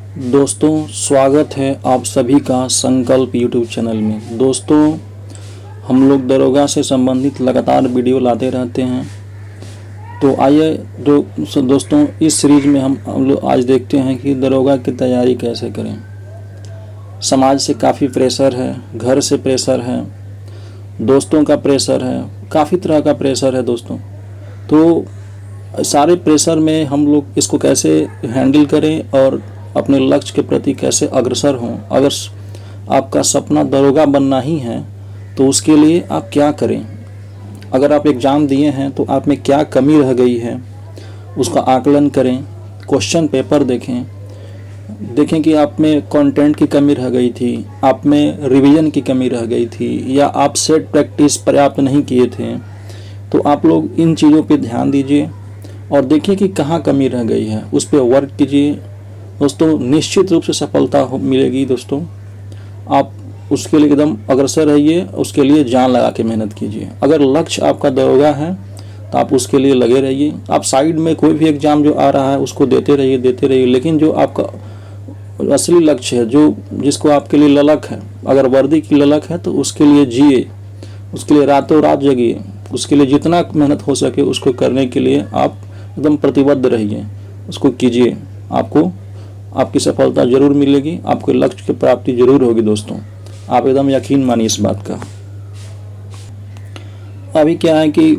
दोस्तों, स्वागत है आप सभी का संकल्प यूट्यूब चैनल में। दोस्तों, हम लोग दरोगा से संबंधित लगातार वीडियो लाते रहते हैं। तो आइए दोस्तों, इस सीरीज में हम लोग आज देखते हैं कि दरोगा की तैयारी कैसे करें। समाज से काफ़ी प्रेशर है, घर से प्रेशर है, दोस्तों का प्रेशर है, काफ़ी तरह का प्रेशर है दोस्तों। तो सारे प्रेशर में हम लोग इसको कैसे हैंडल करें और अपने लक्ष्य के प्रति कैसे अग्रसर हों। अगर आपका सपना दरोगा बनना ही है तो उसके लिए आप क्या करें। अगर आप एग्ज़ाम दिए हैं तो आप में क्या कमी रह गई है उसका आकलन करें। क्वेश्चन पेपर देखें कि आप में कंटेंट की कमी रह गई थी, आप में रिवीजन की कमी रह गई थी, या आप सेट प्रैक्टिस पर्याप्त नहीं किए थे। तो आप लोग इन चीज़ों पे ध्यान दीजिए और देखिए कि कहाँ कमी रह गई है, उस पर वर्क कीजिए दोस्तों। निश्चित रूप से सफलता मिलेगी दोस्तों। आप उसके लिए एकदम अग्रसर रहिए, उसके लिए जान लगा के मेहनत कीजिए। अगर लक्ष्य आपका दरोगा है तो आप उसके लिए लगे रहिए। आप साइड में कोई भी एग्ज़ाम जो आ रहा है उसको देते रहिए, लेकिन जो आपका असली लक्ष्य है, जो जिसको आपके लिए ललक है, अगर वर्दी की ललक है तो उसके लिए जिए, उसके लिए रातों रात जगिए, उसके लिए जितना मेहनत हो सके उसको करने के लिए आप एकदम प्रतिबद्ध रहिए, उसको कीजिए। आपकी सफलता जरूर मिलेगी, आपके लक्ष्य की प्राप्ति जरूर होगी दोस्तों। आप एकदम यकीन मानिए इस बात का। अभी क्या है कि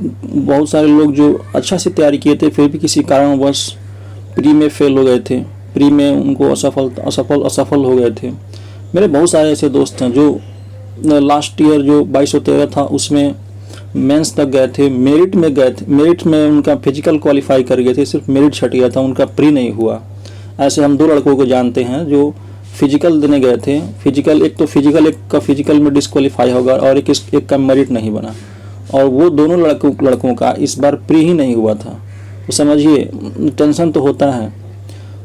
बहुत सारे लोग जो अच्छा से तैयारी किए थे फिर भी किसी कारणवश प्री में फेल हो गए थे, प्री में उनको असफल हो गए थे। मेरे बहुत सारे ऐसे दोस्त हैं जो लास्ट ईयर जो 2213 था उसमें मेंस तक गए थे, मेरिट में उनका फिजिकल क्वालिफाई कर गए थे, सिर्फ मेरिट छट गया था, उनका प्री नहीं हुआ। ऐसे हम 2 लड़कों को जानते हैं जो फिजिकल देने गए थे। एक का फिजिकल में डिस्क्वालीफाई होगा और एक का मेरिट नहीं बना, और वो दोनों लड़कों का इस बार प्री ही नहीं हुआ था। तो समझिए टेंशन तो होता है।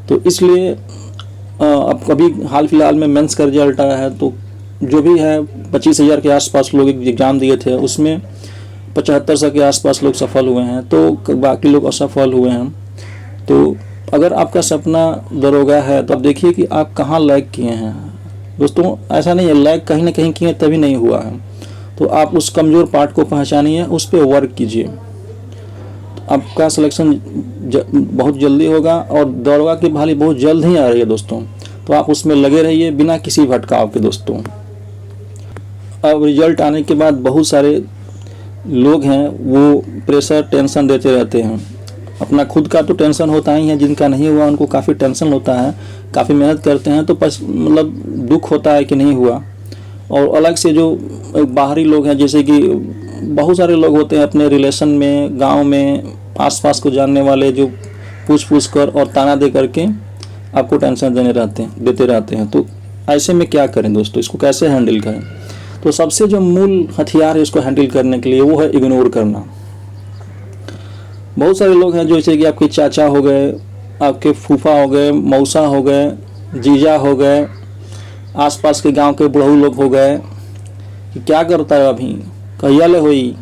तो इसलिए अब कभी हाल फिलहाल में मेंस का रिजल्ट आया है, तो जो भी है 25,000 के आसपास लोग एग्ज़ाम दिए थे, उसमें 7500 के आसपास लोग सफल हुए हैं, तो बाकी लोग असफल हुए हैं। तो अगर आपका सपना दरोगा है तो आप देखिए कि आप कहाँ लैग किए हैं दोस्तों। ऐसा नहीं है लैग कहीं ना कहीं किए तभी नहीं हुआ है, तो आप उस कमज़ोर पार्ट को पहचानिए, उस पर वर्क कीजिए। तो आपका सिलेक्शन बहुत जल्दी होगा और दरोगा की बहाली बहुत जल्द ही आ रही है दोस्तों। तो आप उसमें लगे रहिए बिना किसी भटकाव के दोस्तों। अब रिजल्ट आने के बाद बहुत सारे लोग हैं वो प्रेशर टेंशन देते रहते हैं। अपना खुद का तो टेंशन होता ही है, जिनका नहीं हुआ उनको काफ़ी टेंशन होता है, काफ़ी मेहनत करते हैं तो मतलब दुख होता है कि नहीं हुआ। और अलग से जो बाहरी लोग हैं, जैसे कि बहुत सारे लोग होते हैं अपने रिलेशन में, गांव में, आसपास को जानने वाले, जो पूछ कर और ताना दे करके आपको टेंशन देते रहते हैं। तो ऐसे में क्या करें दोस्तों, इसको कैसे हैंडल करें। तो सबसे जो मूल हथियार है इसको हैंडल करने के लिए वो है इग्नोर करना। बहुत सारे लोग हैं जैसे कि आपके चाचा हो गए, आपके फूफा हो गए, मौसा हो गए, जीजा हो गए, आसपास के गांव के बुढ़ऊ लोग हो गए कि क्या करता है अभी, कहिया ले होई,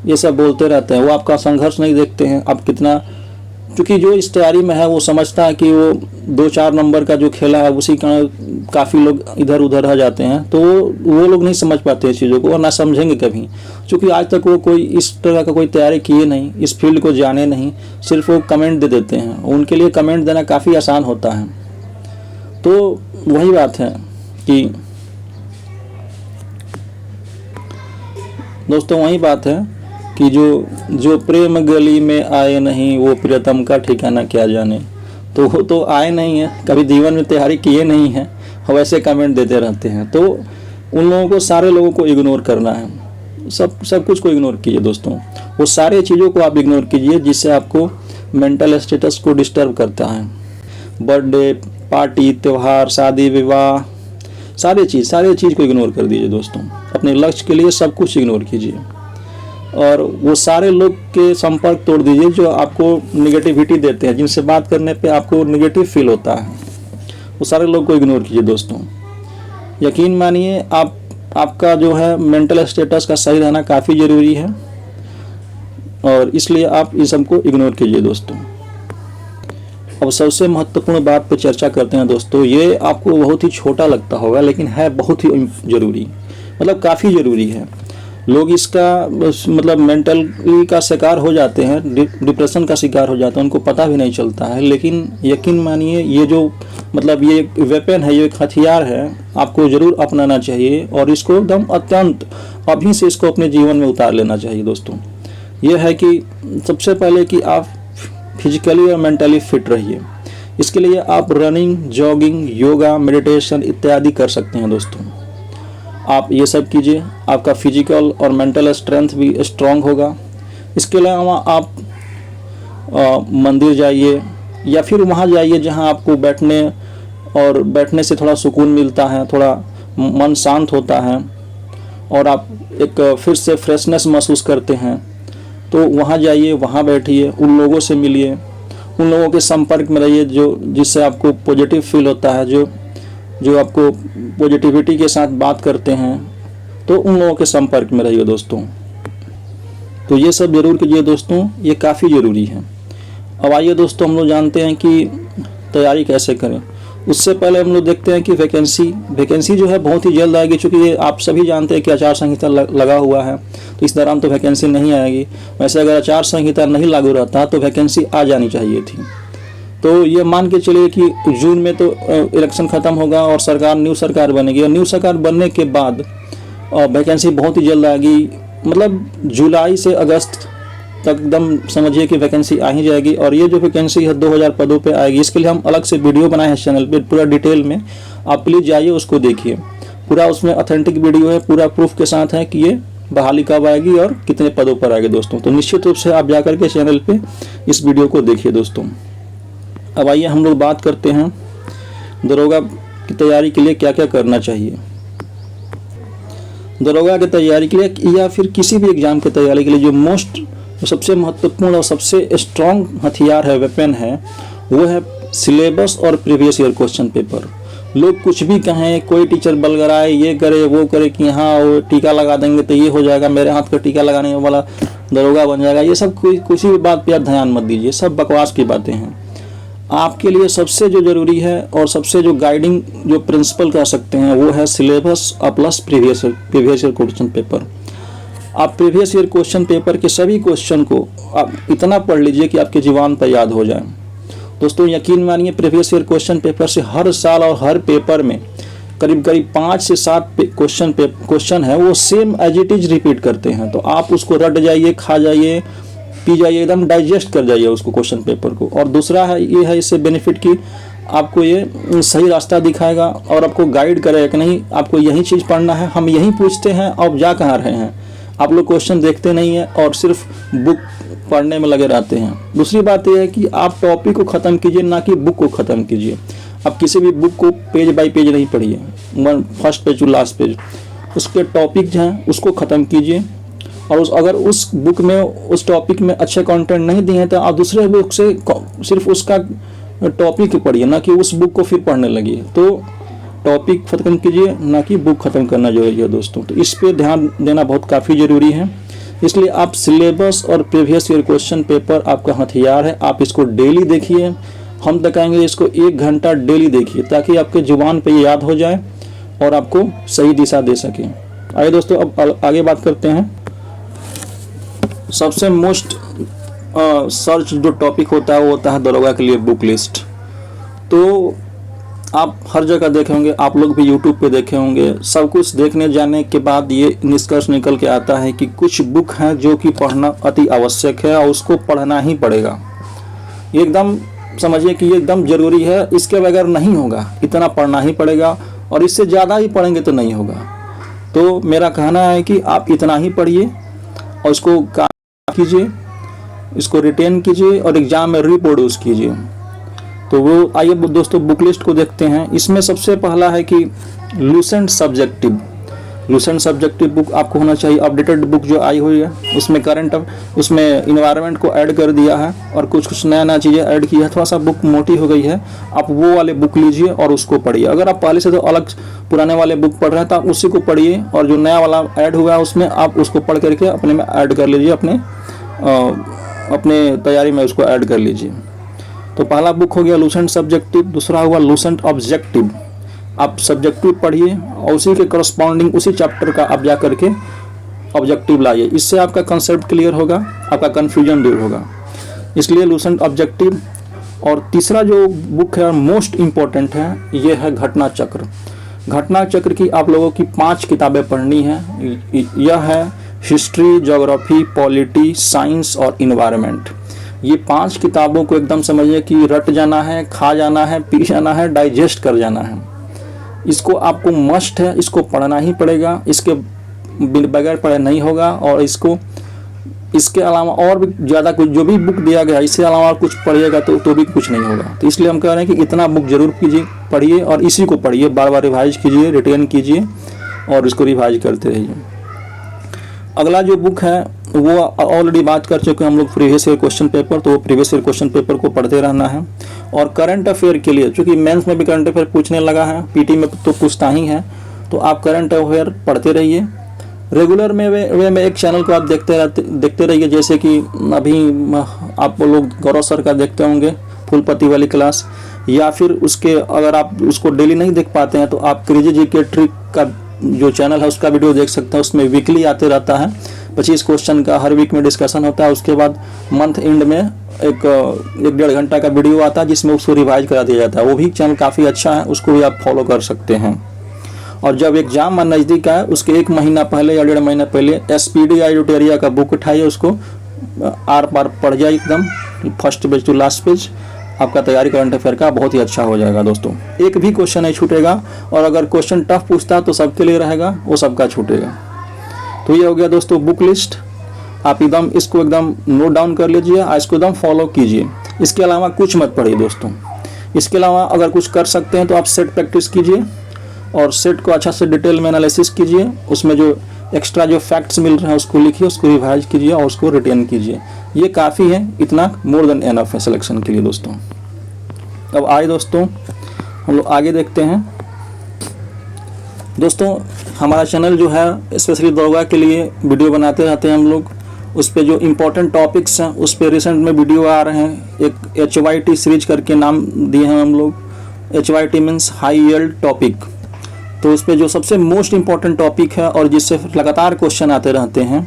ये सब बोलते रहते हैं। वो आपका संघर्ष नहीं देखते हैं, आप कितना, क्योंकि जो इस तैयारी में है वो समझता है कि वो 2-4 नंबर का जो खेला है उसी का काफ़ी लोग इधर उधर रह जाते हैं। तो वो लोग नहीं समझ पाते इस चीज़ों को और ना समझेंगे कभी, क्योंकि आज तक वो कोई इस तरह का कोई तैयारी किए नहीं, इस फील्ड को जाने नहीं, सिर्फ वो कमेंट दे देते हैं। उनके लिए कमेंट देना काफ़ी आसान होता है। तो वही बात है कि दोस्तों, वही बात है कि जो प्रेम गली में आए नहीं वो प्रियतम का ठिकाना क्या जाने। तो वो तो आए नहीं है, कभी जीवन में तैयारी किए नहीं है, वैसे कमेंट देते रहते हैं। तो उन लोगों को, सारे लोगों को इग्नोर करना है, सब कुछ को इग्नोर कीजिए दोस्तों। वो सारे चीज़ों को आप इग्नोर कीजिए जिससे आपको मेंटल स्टेटस को डिस्टर्ब करता है। बर्थडे पार्टी, त्यौहार, शादी विवाह, सारे चीज़ को इग्नोर कर दीजिए दोस्तों। अपने लक्ष्य के लिए सब कुछ इग्नोर कीजिए और वो सारे लोग के संपर्क तोड़ दीजिए जो आपको निगेटिविटी देते हैं, जिनसे बात करने पे आपको निगेटिव फील होता है। वो सारे लोग को इग्नोर कीजिए दोस्तों। यकीन मानिए आपका जो है मेंटल स्टेटस का सही रहना काफ़ी ज़रूरी है और इसलिए आप इस सबको इग्नोर कीजिए दोस्तों। अब सबसे महत्वपूर्ण बात पे चर्चा करते हैं दोस्तों। ये आपको बहुत ही छोटा लगता होगा लेकिन है बहुत ही ज़रूरी, मतलब काफ़ी ज़रूरी है। लोग इसका मतलब मेंटली का शिकार हो जाते हैं, डिप्रेशन का शिकार हो जाते हैं, उनको पता भी नहीं चलता है। लेकिन यकीन मानिए ये जो मतलब ये एक वेपन है, ये एक हथियार है, आपको ज़रूर अपनाना चाहिए और इसको एकदम अत्यंत अभी से इसको अपने जीवन में उतार लेना चाहिए दोस्तों। ये है कि सबसे पहले कि आप फिजिकली और मेंटली फिट रहिए। इसके लिए आप रनिंग, जॉगिंग, योगा, मेडिटेशन इत्यादि कर सकते हैं दोस्तों। आप ये सब कीजिए, आपका फिजिकल और मेंटल स्ट्रेंथ भी स्ट्रांग होगा। इसके अलावा आप मंदिर जाइए या फिर वहाँ जाइए जहाँ आपको बैठने से थोड़ा सुकून मिलता है, थोड़ा मन शांत होता है और आप एक फिर से फ्रेशनेस महसूस करते हैं। तो वहाँ जाइए, वहाँ बैठिए, उन लोगों से मिलिए, उन लोगों के संपर्क में रहिए जिससे आपको पॉजिटिव फील होता है, जो आपको पॉजिटिविटी के साथ बात करते हैं, तो उन लोगों के संपर्क में रहिए दोस्तों। तो ये सब ज़रूर कीजिए दोस्तों, ये काफ़ी ज़रूरी है। अब आइए दोस्तों हम लोग जानते हैं कि तैयारी कैसे करें। उससे पहले हम लोग देखते हैं कि वैकेंसी जो है बहुत ही जल्द आएगी, क्योंकि ये आप सभी जानते हैं कि आचार संहिता लगा हुआ है, तो इस दौरान तो वैकेंसी नहीं आएगी। वैसे अगर आचार संहिता नहीं लागू रहता तो वैकेंसी आ जानी चाहिए थी। तो ये मान के चलिए कि जून में तो इलेक्शन ख़त्म होगा और न्यू सरकार बनेगी, और न्यू सरकार बनने के बाद वैकेंसी बहुत ही जल्द आएगी। मतलब जुलाई से अगस्त तक एकदम समझिए कि वैकेंसी आ ही जाएगी। और ये जो वैकेंसी है 2000 पदों पे आएगी। इसके लिए हम अलग से वीडियो बनाए हैं चैनल पे पूरा डिटेल में, आप प्लीज़ जाइए उसको देखिए। पूरा उसमें ऑथेंटिक वीडियो है, पूरा प्रूफ के साथ है कि ये बहाली कब आएगी और कितने पदों पर आएगी दोस्तों। तो निश्चित रूप से आप जा करके चैनल पे इस वीडियो को देखिए दोस्तों। अब आइए हम लोग बात करते हैं दरोगा की तैयारी के लिए क्या क्या करना चाहिए। दरोगा की तैयारी के लिए या फिर किसी भी एग्ज़ाम की तैयारी के लिए जो सबसे महत्वपूर्ण और सबसे स्ट्रॉन्ग हथियार है, वेपन है, वो है सिलेबस और प्रीवियस ईयर क्वेश्चन पेपर। लोग कुछ भी कहें, कोई टीचर बलगराए, ये करे वो करे कि हाँ वो टीका लगा देंगे तो ये हो जाएगा, मेरे हाथ का टीका लगाने वाला दरोगा बन जाएगा, ये सब किसी भी बात पे आप ध्यान मत दीजिए, सब बकवास की बातें हैं। आपके लिए सबसे जो ज़रूरी है और सबसे जो गाइडिंग जो प्रिंसिपल कह सकते हैं वो है syllabus plus previous year question paper. आप प्रीवियस ईयर क्वेश्चन पेपर के सभी क्वेश्चन को आप इतना पढ़ लीजिए कि आपके जीवन पर याद हो जाए दोस्तों। यकीन मानिए प्रीवियस ईयर क्वेश्चन पेपर से हर साल और हर पेपर में करीब 5 से 7 क्वेश्चन है वो same as it is repeat करते हैं। तो आप उसको रट जाइए, खा जाइए, पी जाइए, एकदम डाइजेस्ट कर जाइए उसको क्वेश्चन पेपर को। और दूसरा है ये है इससे बेनिफिट कि आपको ये सही रास्ता दिखाएगा और आपको गाइड करेगा कि नहीं आपको यही चीज़ पढ़ना है, हम यही पूछते हैं, आप जा कहाँ रहे हैं। आप लोग क्वेश्चन देखते नहीं हैं और सिर्फ बुक पढ़ने में लगे रहते हैं। दूसरी बात यह है कि आप टॉपिक को ख़त्म कीजिए, ना कि बुक को ख़त्म कीजिए। आप किसी भी बुक को पेज बाय पेज नहीं पढ़िए, first page to last page, उसके टॉपिक जो हैं उसको ख़त्म कीजिए। और अगर उस बुक में उस टॉपिक में अच्छे कंटेंट नहीं दिए हैं तो आप दूसरे बुक से सिर्फ उसका टॉपिक ही पढ़िए, ना कि उस बुक को फिर पढ़ने लगिए। तो टॉपिक ख़त्म कीजिए, ना कि बुक ख़त्म करना जरूरी है दोस्तों। तो इस पे ध्यान देना बहुत काफ़ी ज़रूरी है। इसलिए आप सिलेबस और प्रीवियस ईयर क्वेश्चन पेपर आपका हथियार है, आप इसको डेली देखिए। हम तो कहेंगे इसको 1 घंटा डेली देखिए ताकि आपके जुबान पे याद हो जाए और आपको सही दिशा दे सके। आइए दोस्तों अब आगे बात करते हैं। सबसे मोस्ट सर्च जो टॉपिक होता है वो होता है दरोगा के लिए बुक लिस्ट। तो आप हर जगह देखे होंगे, आप लोग भी यूट्यूब पे देखे होंगे। सब कुछ देखने जाने के बाद ये निष्कर्ष निकल के आता है कि कुछ बुक हैं जो कि पढ़ना अति आवश्यक है और उसको पढ़ना ही पड़ेगा। ये एकदम समझिए कि ये एकदम ज़रूरी है, इसके बगैर नहीं होगा, इतना पढ़ना ही पड़ेगा और इससे ज़्यादा ही पढ़ेंगे तो नहीं होगा। तो मेरा कहना है कि आप इतना ही पढ़िए और इसको कीजिए, इसको रिटेन कीजिए और एग्ज़ाम में रिप्रोड्यूस कीजिए। तो वो आइए दोस्तों बुक लिस्ट को देखते हैं। इसमें सबसे पहला है कि लूसेंट सब्जेक्टिव बुक आपको होना चाहिए। अपडेटेड बुक जो आई हुई है उसमें इन्वायरमेंट को ऐड कर दिया है और कुछ नया चीज़ें ऐड की है, थोड़ा सा बुक मोटी हो गई है। आप वो वाले बुक लीजिए और उसको पढ़िए। अगर आप पहले से तो अलग पुराने वाले बुक पढ़ रहे हैं तो आप उसी को पढ़िए और जो नया वाला ऐड हुआ है उसमें आप उसको पढ़ करके अपने में ऐड कर लीजिए, अपने तैयारी में उसको ऐड कर लीजिए। तो पहला बुक हो गया लूसेंट सब्जेक्टिव, दूसरा हुआ लूसेंट ऑब्जेक्टिव। आप सब्जेक्टिव पढ़िए और उसी के करस्पॉन्डिंग उसी चैप्टर का आप जा करके ऑब्जेक्टिव लाइए, इससे आपका कंसेप्ट क्लियर होगा, आपका कन्फ्यूजन दूर होगा, इसलिए लूसेंट ऑब्जेक्टिव। और तीसरा जो बुक है मोस्ट इम्पोर्टेंट है, ये है घटना चक्र। घटना चक्र की आप लोगों की 5 किताबें पढ़नी है। यह है हिस्ट्री, ज्योग्राफी, पॉलिटी, साइंस और इन्वायरमेंट। ये 5 किताबों को एकदम समझिए कि रट जाना है, खा जाना है, पी जाना है, डाइजेस्ट कर जाना है। इसको आपको मस्ट है, इसको पढ़ना ही पड़ेगा, इसके बगैर पढ़े नहीं होगा। और इसके अलावा और भी ज़्यादा कुछ जो भी बुक दिया गया इससे अलावा कुछ पढ़िएगा तो भी कुछ नहीं होगा। तो इसलिए हम कह रहे हैं कि इतना बुक जरूर कीजिए, पढ़िए और इसी को पढ़िए, बार बार रिवाइज कीजिए, रिटेन कीजिए और इसको रिवाइज करते रहिए। अगला जो बुक है वो ऑलरेडी बात कर चुके हैं हम लोग, प्रीवियस ईयर क्वेश्चन पेपर। तो प्रीवियस ईयर क्वेश्चन पेपर को पढ़ते रहना है। और करंट अफेयर के लिए, चूँकि मेंस में भी करंट अफेयर पूछने लगा है, पीटी में तो पूछता ही है, तो आप करंट अफेयर पढ़ते रहिए। रेगुलर में वे में एक चैनल को आप देखते रहिए, जैसे कि अभी आप लोग गौरव सर का देखते होंगे फुलपति वाली क्लास, या फिर उसके अगर आप उसको डेली नहीं देख पाते हैं तो आप क्रेजी जी के ट्रिक का जो चैनल है उसका वीडियो देख सकते हैं। उसमें वीकली आते रहता है, 25 क्वेश्चन का हर वीक में डिस्कशन होता है। उसके बाद मंथ एंड में एक 1.5 घंटा का वीडियो आता है जिसमें उसको रिवाइज करा दिया जाता है। वो भी चैनल काफ़ी अच्छा है, उसको भी आप फॉलो कर सकते हैं। और जब एग्जाम नज़दीक आए उसके 1 महीना पहले या 1.5 महीना पहले SPD एडिटोरिया का बुक उठाइए, उसको आर पार पढ़ जाए एकदम, first page to last page. आपका तैयारी करंट अफेयर का बहुत ही अच्छा हो जाएगा दोस्तों, एक भी क्वेश्चन नहीं छूटेगा। और अगर क्वेश्चन टफ पूछता तो सबके लिए रहेगा, वो सबका छूटेगा। तो ये हो गया दोस्तों बुक लिस्ट। आप एकदम इसको एकदम नोट डाउन कर लीजिए, इसको एकदम फॉलो कीजिए। इसके अलावा कुछ मत पढ़िए दोस्तों। इसके अलावा अगर कुछ कर सकते हैं तो आप सेट प्रैक्टिस कीजिए और सेट को अच्छा से डिटेल में एनालिसिस कीजिए। उसमें जो एक्स्ट्रा जो फैक्ट्स मिल रहे हैं उसको लिखिए, उसको रिवाइज कीजिए और उसको रिटेन कीजिए। ये काफ़ी है, इतना मोर देन एनफ है सिलेक्शन के लिए दोस्तों। अब आए दोस्तों हम लोग आगे देखते हैं। दोस्तों हमारा चैनल जो है स्पेशली दरोगा के लिए वीडियो बनाते रहते हैं हम लोग। उस पर जो इम्पोर्टेंट टॉपिक्स हैं उस पर रिसेंट में वीडियो आ रहे हैं। एक HYT सीरीज करके नाम दिए हैं हम लोग, HYT means high yield topic. तो उस पर जो सबसे मोस्ट इम्पॉर्टेंट टॉपिक है और जिससे लगातार क्वेश्चन आते रहते हैं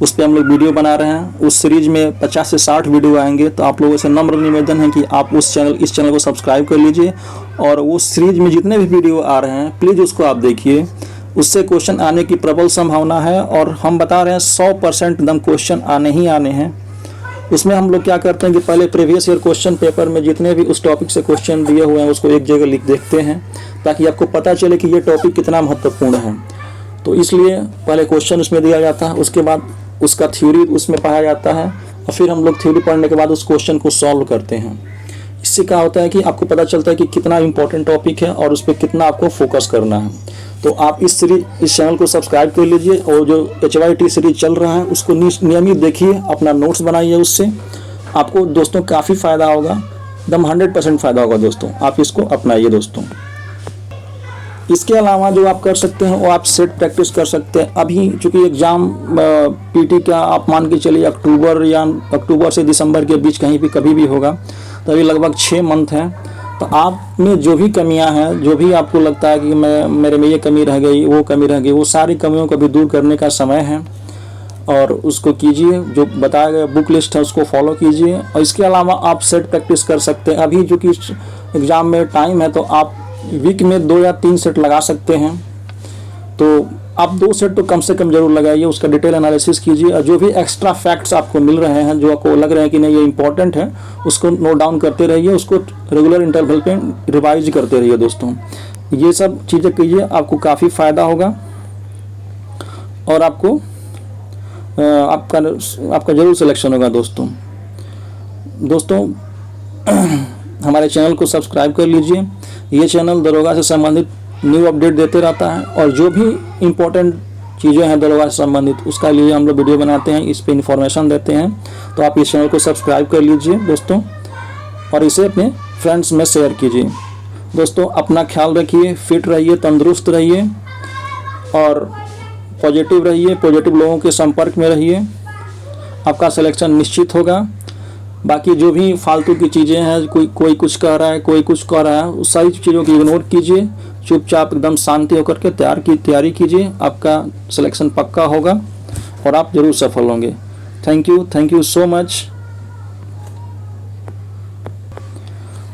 उस पर हम लोग वीडियो बना रहे हैं। उस सीरीज में 50 से 60 वीडियो आएंगे। तो आप लोगों से नम्र निवेदन है कि आप इस चैनल को सब्सक्राइब कर लीजिए और वो सीरीज में जितने भी वीडियो आ रहे हैं प्लीज़ उसको आप देखिए। उससे क्वेश्चन आने की प्रबल संभावना है और हम बता रहे हैं 100% एकदम क्वेश्चन आने ही आने हैं। उसमें हम लोग क्या करते हैं कि पहले प्रीवियस ईयर क्वेश्चन पेपर में जितने भी उस टॉपिक से क्वेश्चन दिए हुए हैं उसको एक जगह लिख देखते हैं ताकि आपको पता चले कि ये टॉपिक कितना महत्वपूर्ण है। तो इसलिए पहले क्वेश्चन उसमें दिया जाता है, उसके बाद उसका थ्योरी उसमें पढ़ाया जाता है और फिर हम लोग थ्योरी पढ़ने के बाद उस क्वेश्चन को सॉल्व करते हैं। इससे क्या होता है कि आपको पता चलता है कि कितना इंपॉर्टेंट टॉपिक है और उस पर कितना आपको फोकस करना है। तो आप इस चैनल को सब्सक्राइब कर लीजिए और जो HYT सीरीज चल रहा है उसको नियमित देखिए, अपना नोट्स बनाइए, उससे आपको दोस्तों काफ़ी फ़ायदा होगा, एकदम 100% फ़ायदा होगा दोस्तों। आप इसको अपनाइए दोस्तों। इसके अलावा जो आप कर सकते हैं वो आप सेट प्रैक्टिस कर सकते हैं। अभी चूँकि एग्ज़ाम PT का आप मान के चलिए अक्टूबर से दिसंबर के बीच कहीं भी कभी भी होगा, तो अभी लगभग 6 मंथ हैं। तो आप में जो भी कमियां हैं, जो भी आपको लगता है कि मेरे में ये कमी रह गई, वो कमी रह गई, वो सारी कमियों को भी दूर करने का समय है और उसको कीजिए। जो बताया गया बुक लिस्ट है उसको फॉलो कीजिए। और इसके अलावा आप सेट प्रैक्टिस कर सकते हैं। अभी जो कि एग्ज़ाम में टाइम है तो आप वीक में 2 या 3 सेट लगा सकते हैं। तो आप 2 सेट तो कम से कम जरूर लगाइए, उसका डिटेल एनालिसिस कीजिए और जो भी एक्स्ट्रा फैक्ट्स आपको मिल रहे हैं, जो आपको लग रहे हैं कि नहीं ये इंपॉर्टेंट है, उसको नोट डाउन करते रहिए, उसको रेगुलर इंटरवल पे रिवाइज करते रहिए दोस्तों। ये सब चीज़ें कीजिए, आपको काफ़ी फ़ायदा होगा और आपको आपका जरूर सिलेक्शन होगा दोस्तों। हमारे चैनल को सब्सक्राइब कर लीजिए। ये चैनल दरोगा से संबंधित न्यू अपडेट देते रहता है और जो भी इम्पोर्टेंट चीज़ें हैं दरोगा से संबंधित उसका लिए हम लोग वीडियो बनाते हैं, इस पे इन्फॉर्मेशन देते हैं। तो आप इस चैनल को सब्सक्राइब कर लीजिए दोस्तों और इसे अपने फ्रेंड्स में शेयर कीजिए। दोस्तों अपना ख्याल रखिए, फिट रहिए, तंदुरुस्त रहिए और पॉजिटिव रहिए, पॉजिटिव लोगों के संपर्क में रहिए। आपका सिलेक्शन निश्चित होगा। बाकी जो भी फालतू की चीज़ें हैं, कोई कुछ कह रहा है, कोई कुछ कह रहा है, उस सारी चीज़ों को इग्नोर कीजिए। चुपचाप एकदम शांति होकर के तैयारी कीजिए। आपका सिलेक्शन पक्का होगा और आप ज़रूर सफल होंगे। Thank you so much.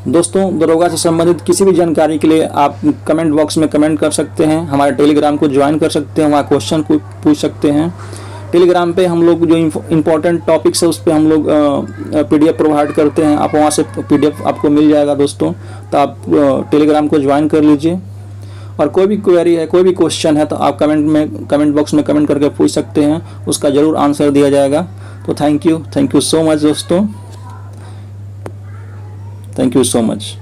दोस्तों, दरोगा से संबंधित किसी भी जानकारी के लिए आप कमेंट बॉक्स में कमेंट कर सकते हैं। हमारे टेलीग्राम को ज्वाइन कर सकते हैं, वहाँ क्वेश्चन पूछ सकते हैं। टेलीग्राम पे हम लोग जो इम्पोर्टेंट टॉपिक्स है उस पर हम लोग PDF प्रोवाइड करते हैं। आप वहाँ से PDF आपको मिल जाएगा दोस्तों। तो आप टेलीग्राम को ज्वाइन कर लीजिए। और कोई भी क्वेरी है, कोई भी क्वेश्चन है, तो आप कमेंट बॉक्स में कमेंट करके पूछ सकते हैं, उसका ज़रूर आंसर दिया जाएगा। तो थैंक यू सो मच दोस्तों, थैंक यू सो मच।